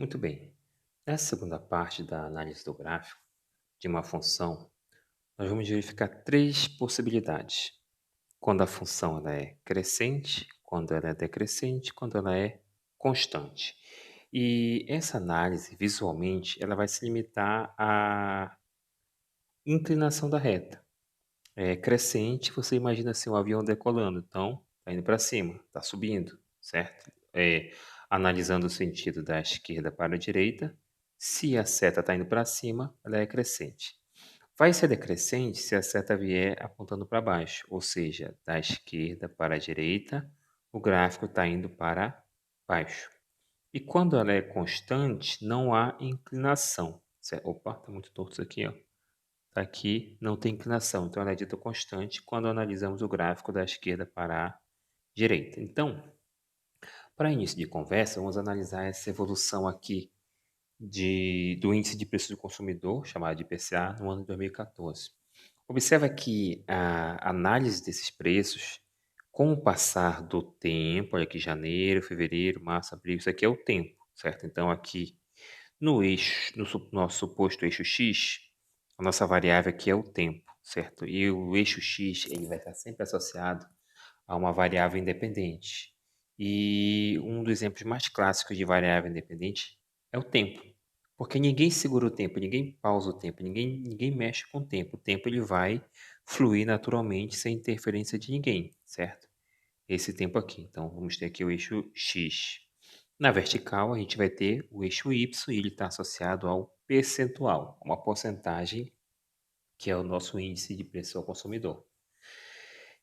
Muito bem. Nessa segunda parte da análise do gráfico de uma função, nós vamos verificar três possibilidades. Quando a função ela é crescente, quando ela é decrescente, quando ela é constante. E essa análise, visualmente, ela vai se limitar à inclinação da reta. É crescente, você imagina assim um avião decolando, então está indo para cima, está subindo, certo? Analisando o sentido da esquerda para a direita, se a seta está indo para cima, ela é crescente. Vai ser decrescente se a seta vier apontando para baixo, ou seja, da esquerda para a direita, o gráfico está indo para baixo. E quando ela é constante, não há inclinação. Opa, está muito torto isso aqui, ó. Aqui não tem inclinação, então ela é dita constante quando analisamos o gráfico da esquerda para a direita. Então, para início de conversa, vamos analisar essa evolução aqui do índice de preço do consumidor, chamado de IPCA, no ano de 2014. Observa que a análise desses preços, com o passar do tempo, olha aqui janeiro, fevereiro, março, abril, isso aqui é o tempo, certo? Então aqui no eixo, nosso suposto eixo X, a nossa variável aqui é o tempo, certo? E o eixo X ele vai estar sempre associado a uma variável independente. E um dos exemplos mais clássicos de variável independente é o tempo. Porque ninguém segura o tempo, ninguém pausa o tempo, ninguém mexe com o tempo. O tempo ele vai fluir naturalmente sem interferência de ninguém, certo? Esse tempo aqui. Então vamos ter aqui o eixo X. Na vertical, a gente vai ter o eixo Y e ele está associado ao percentual, uma porcentagem que é o nosso índice de preço ao consumidor.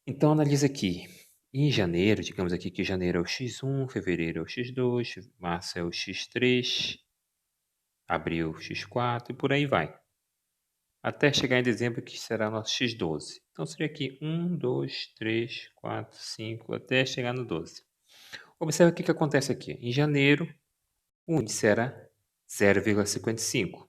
Então, analisa aqui. Em janeiro, digamos aqui que janeiro é o X1, fevereiro é o X2, março é o X3, abril X4 e por aí vai. Até chegar em dezembro que será o nosso X12. Então, seria aqui 1, 2, 3, 4, 5, até chegar no 12. Observe o que acontece aqui. Em janeiro, o índice era 0,55.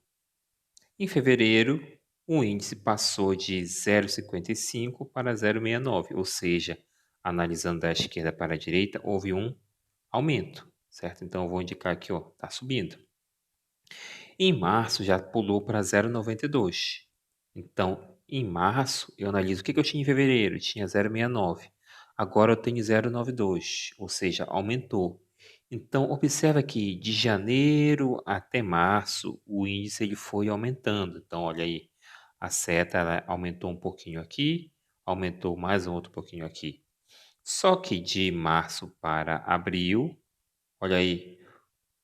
Em fevereiro, o índice passou de 0,55 para 0,69, ou seja, analisando da esquerda para a direita, houve um aumento, certo? Então, eu vou indicar aqui, ó, está subindo. Em março, já pulou para 0,92. Então, em março, eu analiso o que eu tinha em fevereiro, tinha 0,69. Agora eu tenho 0,92, ou seja, aumentou. Então, observa que de janeiro até março, o índice ele foi aumentando. Então, olha aí, a seta ela aumentou um pouquinho aqui, aumentou mais um outro pouquinho aqui. Só que de março para abril, olha aí,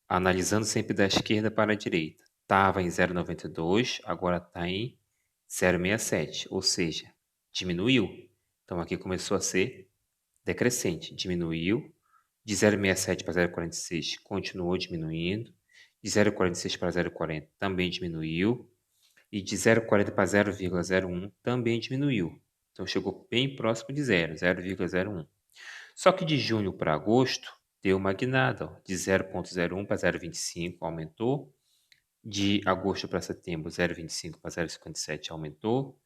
analisando sempre da esquerda para a direita, estava em 0,92, agora está em 0,67, ou seja, diminuiu. Então aqui começou a ser decrescente, diminuiu. De 0,67 para 0,46 continuou diminuindo. De 0,46 para 0,40 também diminuiu. E de 0,40 para 0,01 também diminuiu. Então chegou bem próximo de 0,01. Só que de junho para agosto deu uma guinada, ó, de 0,01 para 0,25 aumentou. De agosto para setembro, 0,25 para 0,57 aumentou.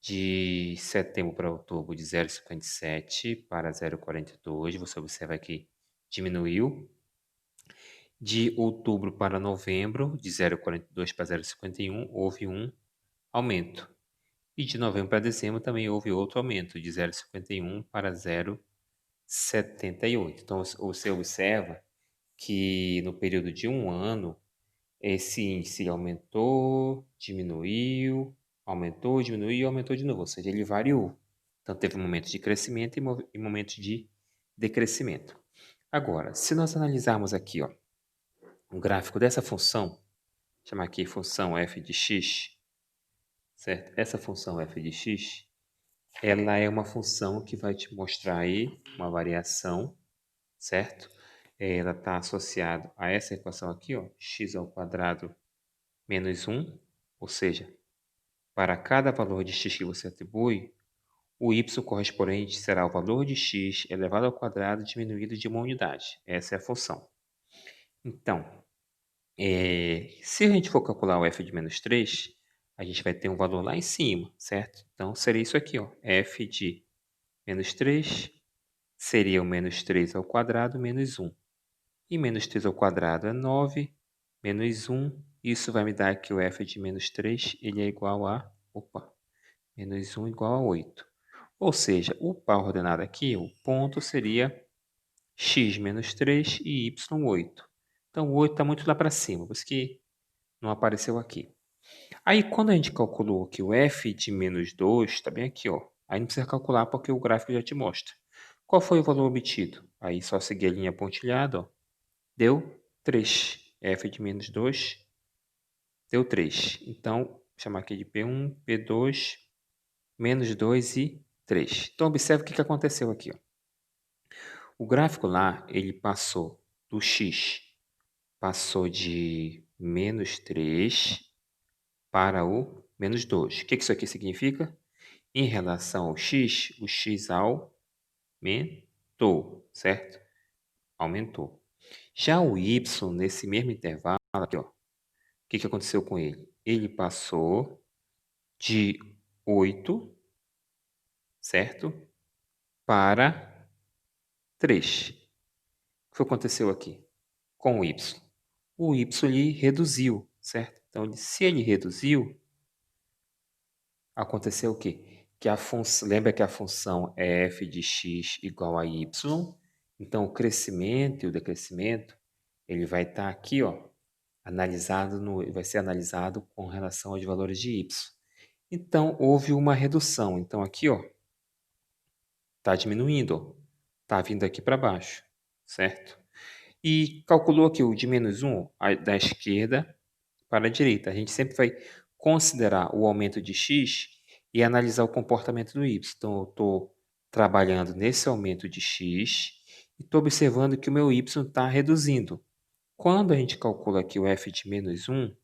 De setembro para outubro, de 0,57 para 0,42, você observa que diminuiu. De outubro para novembro, de 0,42 para 0,51, houve um aumento. E de novembro para dezembro também houve outro aumento, de 0,51 para 0,78. Então, você observa que no período de um ano, esse índice aumentou, diminuiu, aumentou, diminuiu, aumentou de novo, ou seja, ele variou. Então, teve momentos de crescimento e momentos de decrescimento. Agora, se nós analisarmos aqui, ó, um gráfico dessa função, chamar aqui função f de x, certo? Essa função f de x, ela é uma função que vai te mostrar aí uma variação, certo? Ela está associada a essa equação aqui, ó, x ao quadrado menos 1, ou seja, para cada valor de x que você atribui, o y correspondente será o valor de x elevado ao quadrado diminuído de uma unidade. Essa é a função. Então, se a gente for calcular o f de menos 3, a gente vai ter um valor lá em cima, certo? Então, seria isso aqui, ó, f de menos 3 seria o menos 3 ao quadrado menos 1. E menos 3 ao quadrado é 9, menos 1. Isso vai me dar que o f de menos 3 ele é igual a, menos 1 igual a 8. Ou seja, o par ordenado aqui, o ponto seria x menos 3 e y 8. Então, o 8 está muito lá para cima, por isso que não apareceu aqui. Aí, quando a gente calculou que o f de menos 2, está bem aqui, ó. Aí não precisa calcular porque o gráfico já te mostra. Qual foi o valor obtido? Aí, só seguir a linha pontilhada, ó. Deu 3. F de menos 2 deu 3. Então, vou chamar aqui de P1, P2, menos 2 e 3. Então, observe o que aconteceu aqui, ó. O gráfico lá, ele passou do x, passou de menos 3 para o menos 2. O que isso aqui significa? Em relação ao x, o x aumentou, certo? Aumentou. Já o y, nesse mesmo intervalo aqui, ó, o que aconteceu com ele? Ele passou de 8, certo? Para 3. O que aconteceu aqui com o y? O y ele reduziu, certo? Então, se ele reduziu, aconteceu o quê? Que a função, lembra que a função é f de x igual a y? Então, o crescimento e o decrescimento, ele vai estar aqui, ó, vai ser analisado com relação aos valores de y. Então, houve uma redução. Então, aqui, ó, está diminuindo, ó, está vindo aqui para baixo, certo? E calculou aqui o de menos 1 da esquerda para a direita. A gente sempre vai considerar o aumento de x e analisar o comportamento do y. Então, eu estou trabalhando nesse aumento de x e estou observando que o meu y está reduzindo. Quando a gente calcula aqui o f de menos 1,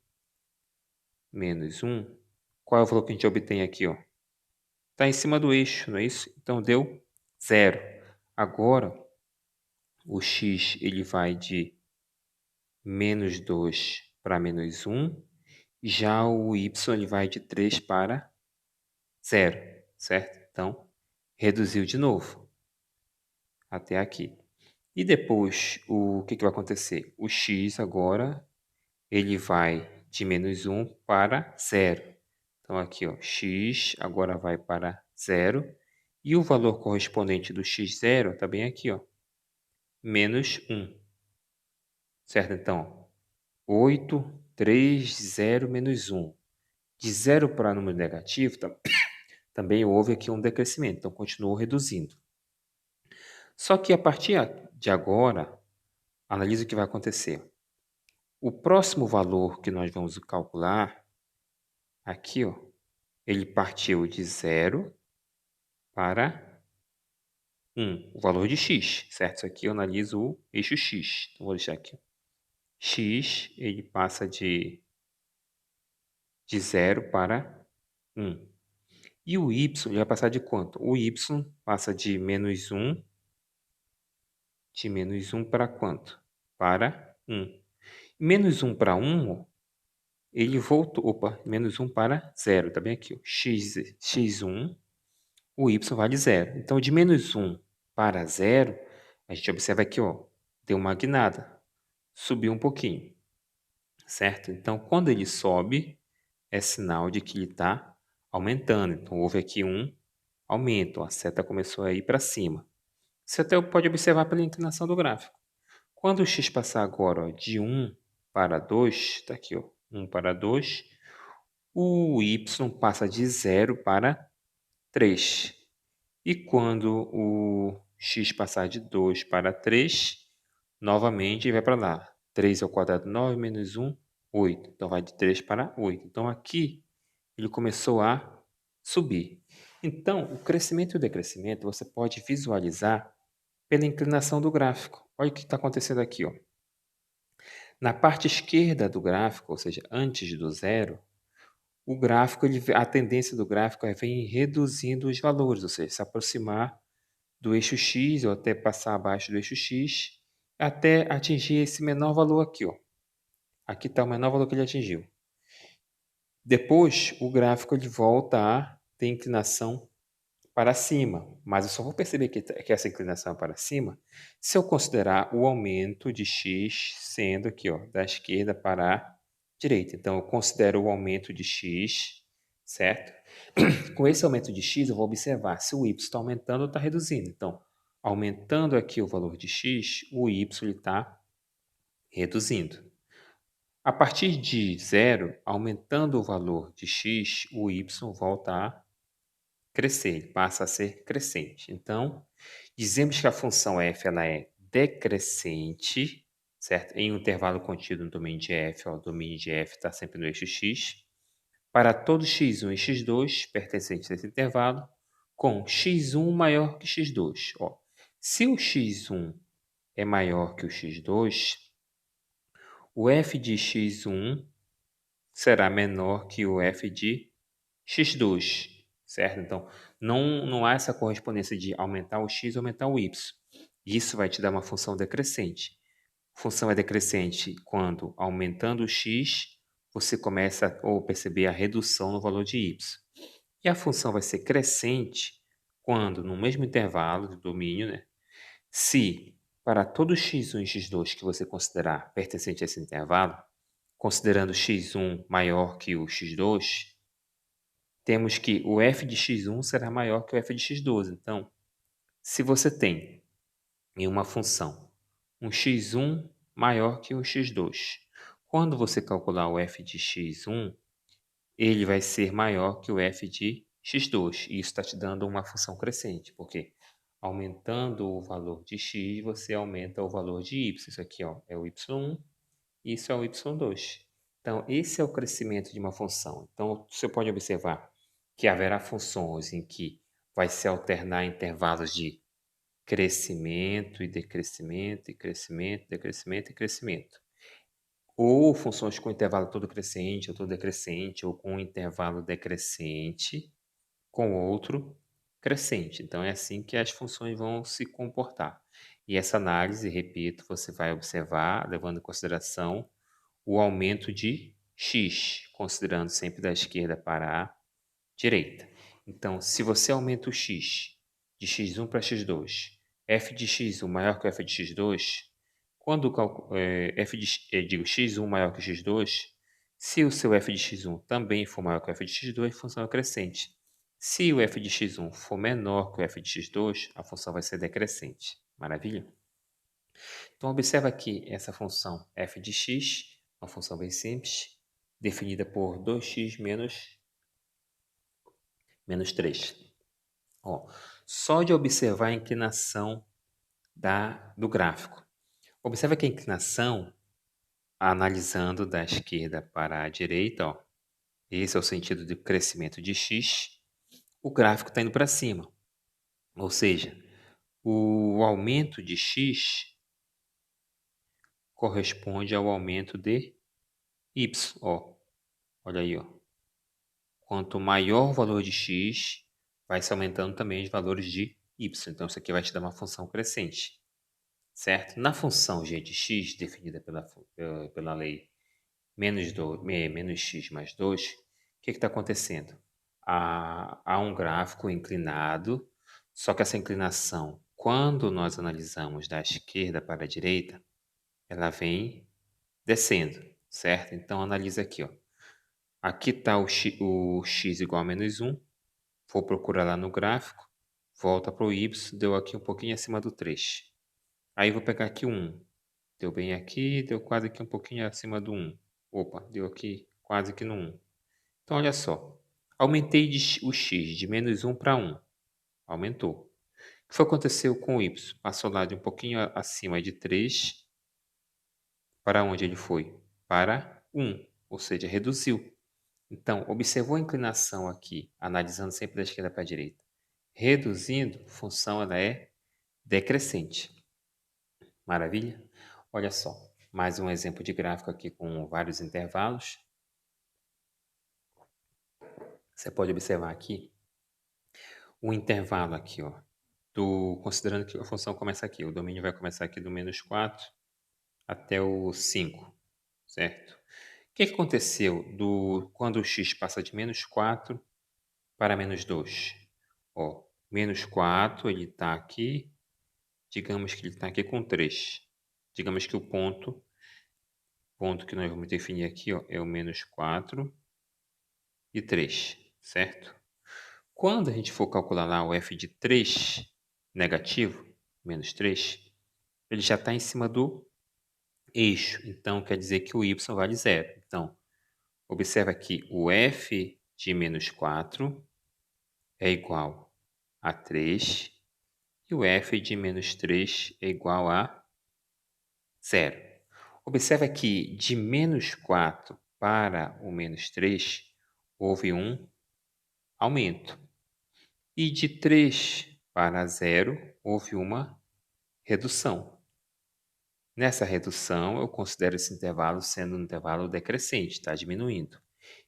qual é o valor que a gente obtém aqui? Está em cima do eixo, não é isso? Então, deu 0. Agora, o x ele vai de menos 2 para menos 1. Já o y ele vai de 3 para 0, certo? Então, reduziu de novo até aqui. E depois, o que vai acontecer? O x agora ele vai de menos 1 para 0. Então, aqui, ó, x agora vai para 0. E o valor correspondente do x0 está bem aqui, ó, menos 1. Certo? Então, 8, 3, 0, menos 1. De 0 para número negativo, também houve aqui um decrescimento, então continuou reduzindo. Só que a partir de agora, analise o que vai acontecer. O próximo valor que nós vamos calcular, aqui, ó, ele partiu de 0 para 1, o valor de x, certo? Isso aqui eu analiso o eixo x. Então, vou deixar aqui. X, ele passa de 0 para 1. E o y ele vai passar de quanto? O y passa de menos 1 para quanto? Para 1. Menos 1 para 1, ele voltou, menos 1 para 0, tá bem aqui, ó. x1, o y vale 0. Então, de menos 1 para 0, a gente observa aqui, ó, deu uma guinada, subiu um pouquinho, certo? Então, quando ele sobe, é sinal de que ele está aumentando. Então, houve aqui um aumento, a seta começou a ir para cima. Você até pode observar pela inclinação do gráfico. Quando o x passar agora, ó, de 1 para 2, está aqui, ó, 1 para 2, o y passa de 0 para 3. E quando o x passar de 2 para 3, novamente vai para lá. 3 ao quadrado, 9, menos 1, 8. Então, vai de 3 para 8. Então, aqui, ele começou a subir. Então, o crescimento e o decrescimento você pode visualizar pela inclinação do gráfico. Olha o que está acontecendo aqui, ó. Na parte esquerda do gráfico, ou seja, antes do zero, o gráfico, a tendência do gráfico é vir reduzindo os valores, ou seja, se aproximar do eixo x ou até passar abaixo do eixo x, até atingir esse menor valor aqui, ó. Aqui está o menor valor que ele atingiu. Depois, o gráfico ele volta a ter inclinação para cima, mas eu só vou perceber que essa inclinação é para cima se eu considerar o aumento de x sendo aqui, ó, da esquerda para a direita. Então, eu considero o aumento de x, certo? Com esse aumento de x, eu vou observar se o y está aumentando ou está reduzindo. Então, aumentando aqui o valor de x, o y está reduzindo. A partir de zero, aumentando o valor de x, o y volta a crescer, ele passa a ser crescente. Então, dizemos que a função f ela é decrescente, certo? Em um intervalo contido no domínio de f, ó, o domínio de f está sempre no eixo x, para todo x1 e x2 pertencentes a esse intervalo, com x1 maior que x2. Ó, se o x1 é maior que o x2, o f de x1 será menor que o f de x2, certo? Então, não há essa correspondência de aumentar o x ou aumentar o y. Isso vai te dar uma função decrescente. A função é decrescente quando, aumentando o x, você começa a perceber a redução no valor de y. E a função vai ser crescente quando, no mesmo intervalo de domínio, né, se para todo x1 e x2 que você considerar pertencente a esse intervalo, considerando x1 maior que o x2, temos que o f de x1 será maior que o f de x2. Então, se você tem em uma função um x1 maior que o x2, quando você calcular o f de x1, ele vai ser maior que o f de x2. E isso está te dando uma função crescente, porque aumentando o valor de x, você aumenta o valor de y. Isso aqui, ó, é o y1, isso é o y2. Então, esse é o crescimento de uma função. Então, você pode observar que haverá funções em que vai se alternar intervalos de crescimento e decrescimento, e crescimento, decrescimento e crescimento. Ou funções com intervalo todo crescente, ou todo decrescente, ou com um intervalo decrescente, com outro crescente. Então, é assim que as funções vão se comportar. E essa análise, repito, você vai observar, levando em consideração o aumento de x, considerando sempre da esquerda para a direita. Então, se você aumenta o x de x1 para x2, f de x1 maior que o f de x2, quando digo x1 maior que x2, se o seu f de x1 também for maior que o f de x2, a função é crescente. Se o f de x1 for menor que o f de x2, a função vai ser decrescente. Maravilha? Então, observa aqui essa função f de x, uma função bem simples, definida por 2x menos 3. Ó, só de observar a inclinação do gráfico. Observa que a inclinação, analisando da esquerda para a direita, ó, esse é o sentido de crescimento de x, o gráfico está indo para cima. Ou seja, o aumento de x corresponde ao aumento de y. Ó, olha aí, ó. Quanto maior o valor de x, vai se aumentando também os valores de y. Então, isso aqui vai te dar uma função crescente, certo? Na função g de x, definida pela lei menos x mais 2, o que está acontecendo? Há um gráfico inclinado, só que essa inclinação, quando nós analisamos da esquerda para a direita, ela vem descendo, certo? Então, analisa aqui, ó. Aqui está o x igual a menos 1. Vou procurar lá no gráfico. Volta para o y. Deu aqui um pouquinho acima do 3. Aí vou pegar aqui o 1. Deu bem aqui. Deu quase aqui um pouquinho acima do 1. Opa, deu aqui quase que no 1. Então, olha só. Aumentei o x de menos 1 para 1. Aumentou. O que foi aconteceu com o y? Passou lá de um pouquinho acima de 3. Para onde ele foi? Para 1. Ou seja, reduziu. Então, observou a inclinação aqui, analisando sempre da esquerda para a direita. Reduzindo, a função ela é decrescente. Maravilha? Olha só, mais um exemplo de gráfico aqui com vários intervalos. Você pode observar aqui o intervalo aqui, ó, considerando que a função começa aqui, o domínio vai começar aqui do menos 4 até o 5, certo? O que aconteceu quando o x passa de menos 4 para menos 2? Ó, Menos 4, ele está aqui. Digamos que ele está aqui com 3. Digamos que o ponto que nós vamos definir aqui, ó, é o menos 4 e 3, certo? Quando a gente for calcular lá o f de 3 negativo, menos 3, ele já está em cima do eixo. Então, quer dizer que o y vale zero. Então, observa aqui, o f de menos 4 é igual a 3 e o f de menos 3 é igual a zero. Observa que de menos 4 para o menos 3 houve um aumento. E de 3 para zero houve uma redução. Nessa redução, eu considero esse intervalo sendo um intervalo decrescente, está diminuindo.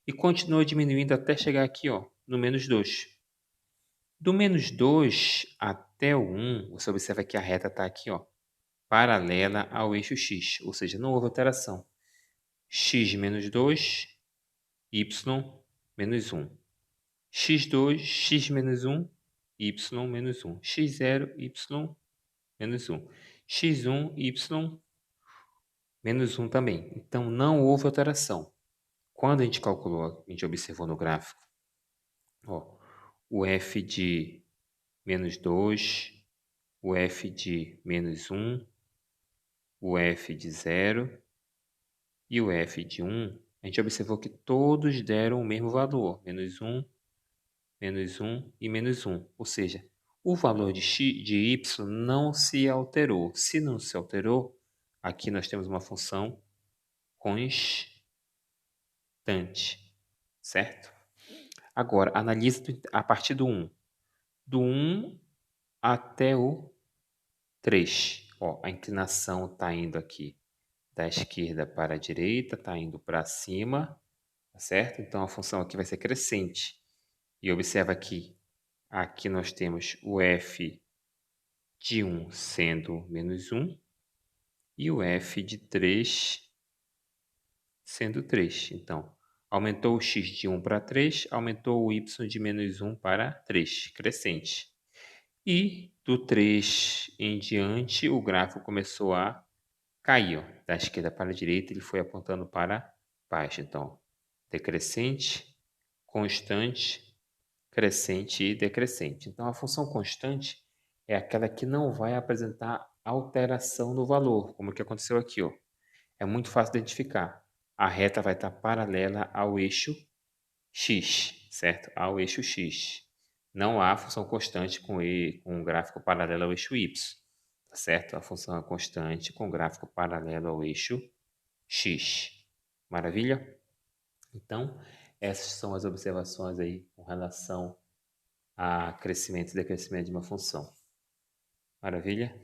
E continua diminuindo até chegar aqui, ó, no menos 2. Do menos 2 até o 1, você observa que a reta está aqui, ó, paralela ao eixo x, ou seja, não houve alteração. X menos 2, y menos 1. X2, x menos 1, y menos 1. X0, y menos 1. X1, y menos 1 também. Então, não houve alteração. Quando a gente calculou, a gente observou no gráfico, ó, o f de menos 2, o f de menos 1, o f de 0 e o f de 1, a gente observou que todos deram o mesmo valor, menos 1 e menos 1. Ou seja, o valor de y não se alterou. Se não se alterou, aqui nós temos uma função constante, certo? Agora, analise a partir do 1. Do 1 até o 3. Ó, a inclinação está indo aqui da esquerda para a direita, está indo para cima, tá certo? Então, a função aqui vai ser crescente. E observa aqui nós temos o f de 1 sendo menos 1 e o f de 3 sendo 3. Então, aumentou o x de 1 para 3, aumentou o y de menos 1 para 3, crescente. E do 3 em diante, o gráfico começou a cair. Ó. Da esquerda para a direita, ele foi apontando para baixo. Então, decrescente, constante, crescente e decrescente. Então, a função constante é aquela que não vai apresentar alteração no valor, como que aconteceu aqui. Ó. É muito fácil de identificar. A reta vai estar paralela ao eixo x, certo? Ao eixo x. Não há função constante com um gráfico paralelo ao eixo y, tá certo? A função é constante com gráfico paralelo ao eixo x. Maravilha? Então, essas são as observações aí com relação a crescimento e decrescimento de uma função. Maravilha?